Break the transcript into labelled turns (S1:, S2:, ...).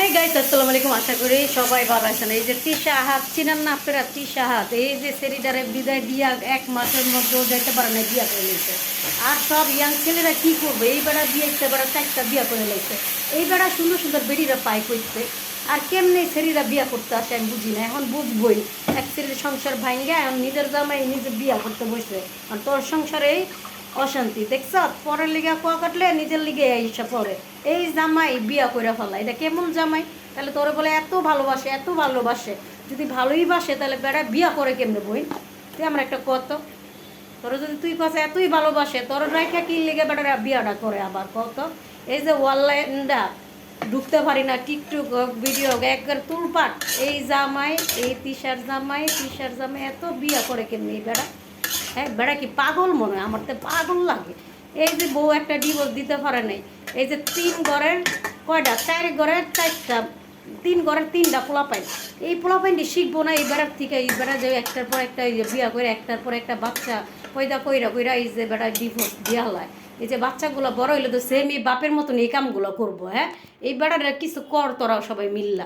S1: হ্যাঁ গাইস, আসসালামু আলাইকুম। আশা করি সবাই ভালো আছেন। এই যে তৃষা হাত চিনেন না আপনারা? তৃষা হাত এই যে সেরিডারে বিদায় দিয়া 1 মাসের মধ্যেও যাইতে পারে না, বিয়া করে নিয়েছে। আর সব ইয়াং ছেলেরা কি করবে? এই বেড়া বিয়ে একটা বেড়া 4টা বিয়া করে নিয়েছে। এই বেড়া সুন্দর সুন্দর বেড়িরা পায় করতে। আর কেমনে ছেলেরা বিয়া করতে আসে আমি বুঝি না। এখন বুঝবই, এক ছেলের সংসার ভাঙ্গা এখন নিজের জামাই নিজে বিয়া করতে বসে। আর তোর সংসারে অশান্তি দেখছ, পরের লিগা কুয়া কাটলে নিজের লিগে এইসব পরে। এই জামাই বিয়া করে ফেলা, এটা কেমন জামাই? তাহলে তোরে বলে এত ভালোবাসে, এত ভালোবাসে, যদি ভালোই বাসে তাহলে বেড়া বিয়া করে কেমনে বই? তুই আমার একটা কত, তোর যদি তুই কাছে এতই ভালোবাসে, তোর রাইখা কি লেগে বেড়া বিয়াটা করে আবার কত? এই যে অনলাইনটা ঢুকতে পারি না, টিকটক ভিডিও একবার তুলপাট। এই জামাই, এই তিশার জামাই এত বিয়া করে কেমনি এই বেড়া? হ্যাঁ, বেড়া কি পাগল মনে হয়? আমার তো পাগল লাগে। এই যে বউ একটা ডিভোর্স দিতে পারে নাই, এই যে 3 ঘরের কয়টা, 4 ঘরের 4টা, 3 ঘরের 3টা পোলাপাইন। এই পোলাপাইনটি শিখবো না এই বেড়ার থেকে? এই বেড়া যে একটার পর একটা এই যে বিয়া করে একটার পর একটা বাচ্চা কইরা কইরা এই যে বেড়া ডিভোর্স দিয়া হয়। এই যে বাচ্চাগুলো বড় হইলে তো সেম এই বাপের মতন এই কামগুলো করবো। হ্যাঁ, এই বেড়াটা কিছু কর তোরাও সবাই মিল্লা।